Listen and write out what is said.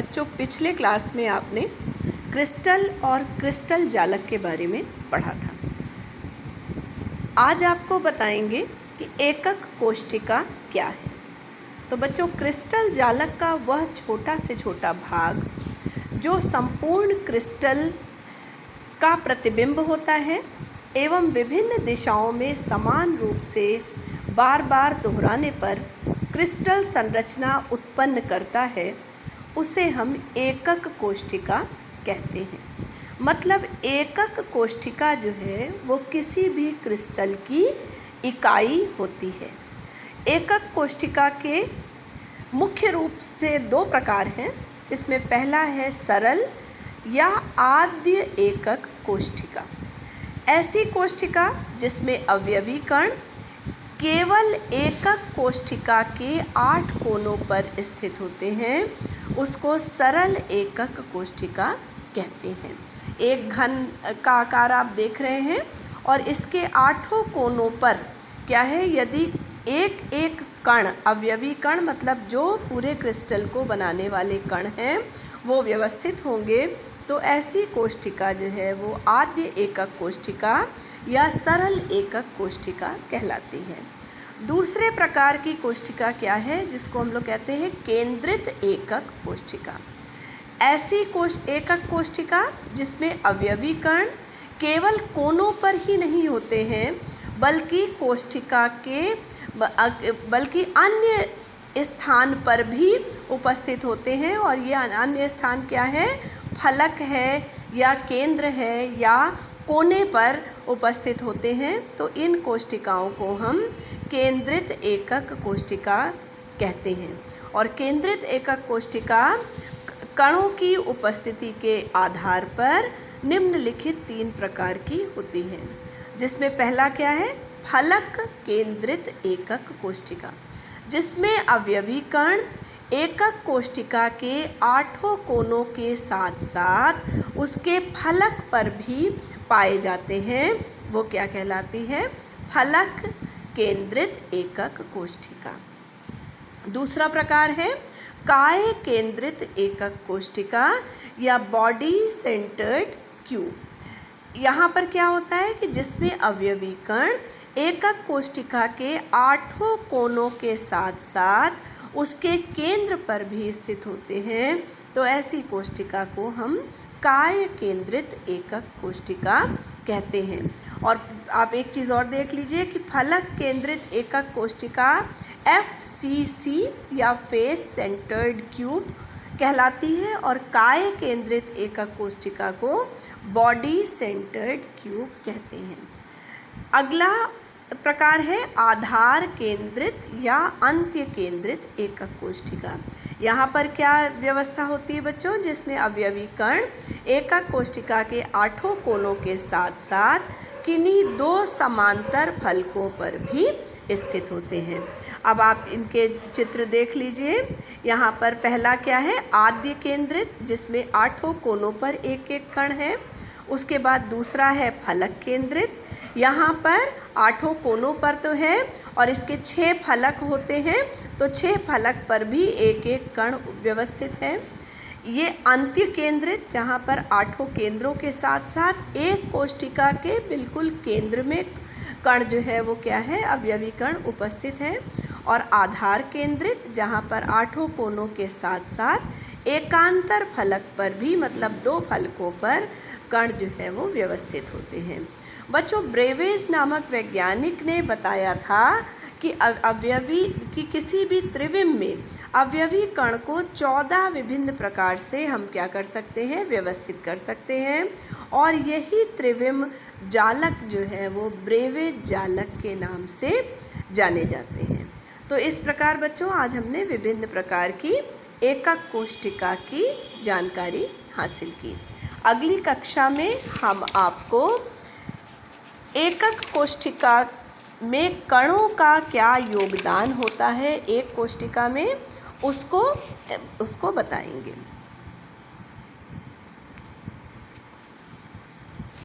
बच्चों, पिछले क्लास में आपने क्रिस्टल और क्रिस्टल जालक के बारे में पढ़ा था। आज आपको बताएंगे कि एकक कोशिका क्या है। तो बच्चों, क्रिस्टल जालक का वह छोटा से छोटा भाग जो संपूर्ण क्रिस्टल का प्रतिबिंब होता है एवं विभिन्न दिशाओं में समान रूप से बार बार दोहराने पर क्रिस्टल संरचना उत्पन्न करता है, उसे हम एकक कोशिका कहते हैं। मतलब एकक कोशिका जो है वो किसी भी क्रिस्टल की इकाई होती है। एकक कोशिका के मुख्य रूप से दो प्रकार हैं, जिसमें पहला है सरल या आद्य एकक कोशिका। ऐसी कोशिका जिसमें अवयवी कण केवल एकक कोशिका के 8 कोनों पर स्थित होते हैं, उसको सरल एकक कोशिका कहते हैं। एक घन का आकार आप देख रहे हैं और इसके 8 कोनों पर क्या है, यदि एक एक कण, अवयवी कण मतलब जो पूरे क्रिस्टल को बनाने वाले कण हैं, वो व्यवस्थित होंगे, तो ऐसी कोशिका जो है वो आद्य एकक कोशिका या सरल एकक कोशिका कहलाती है। दूसरे प्रकार की कोशिका क्या है, जिसको हम लोग कहते हैं केंद्रित एकक कोशिका। ऐसी एकक कोशिका जिसमें अवयवी कण केवल कोनों पर ही नहीं होते हैं, बल्कि कोशिका के अन्य स्थान पर भी उपस्थित होते हैं। और ये अन्य स्थान क्या है, फलक है या केंद्र है या कोने पर उपस्थित होते हैं। तो इन कोशिकाओं को हम केंद्रित एकक कोशिका कहते हैं। और केंद्रित एकक कोशिका कणों की उपस्थिति के आधार पर निम्नलिखित 3 प्रकार की होती है, जिसमें पहला क्या है, फलक केंद्रित एकक कोशिका, जिसमें अवयवी कण एकक कोशिका के 8 कोनों के साथ साथ उसके फलक पर भी पाए जाते हैं। वो क्या कहलाती है, फलक केंद्रित एकक कोशिका। दूसरा प्रकार है काय केंद्रित एकक कोशिका या बॉडी सेंटर्ड क्यूब। यहाँ पर क्या होता है कि जिसमें अवयवी कण एकक कोशिका के 8 कोनों के साथ साथ उसके केंद्र पर भी स्थित होते हैं, तो ऐसी कोशिका को हम काय केंद्रित एकक कोशिका कहते हैं। और आप एक चीज़ और देख लीजिए कि फलक केंद्रित एकक कोशिका FCC या फेस सेंटर्ड क्यूब कहलाती है, और काय केंद्रित एकक कोशिका को बॉडी सेंटर्ड क्यूब कहते हैं। अगला प्रकार है आधार केंद्रित या अंत्य केंद्रित एकक कोशिका। यहाँ पर क्या व्यवस्था होती है बच्चों, जिसमें अवयवी कण एकक कोशिका के 8 कोनों के साथ साथ किन्हीं 2 समांतर फलकों पर भी स्थित होते हैं। अब आप इनके चित्र देख लीजिए। यहाँ पर पहला क्या है, आद्य केंद्रित, जिसमें 8 कोनों पर एक एक कण है। उसके बाद दूसरा है फलक केंद्रित, यहाँ पर 8 कोनों पर तो है और इसके 6 फलक होते हैं, तो 6 फलक पर भी एक एक कण व्यवस्थित है। ये अंत्य केंद्रित, जहाँ पर 8 केंद्रों के साथ साथ एक कोशिका के बिल्कुल केंद्र में कण जो है वो क्या है, अवयवी कण उपस्थित है। और आधार केंद्रित, जहाँ पर 8 कोनों के साथ साथ एकांतर फलक पर भी, मतलब 2 फलकों पर कण जो है वो व्यवस्थित होते हैं। बच्चों, ब्रेवेज नामक वैज्ञानिक ने बताया था कि अवयवी की किसी भी त्रिविम में अवयवी कण को 14 विभिन्न प्रकार से हम क्या कर सकते हैं, व्यवस्थित कर सकते हैं। और यही त्रिविम जालक जो है वो ब्रेवेज जालक के नाम से जाने जाते हैं। तो इस प्रकार बच्चों, आज हमने विभिन्न प्रकार की एकक कोशिका की जानकारी हासिल की। अगली कक्षा में हम आपको एकक कोशिका में कणों का क्या योगदान होता है एक कोशिका में, उसको बताएंगे।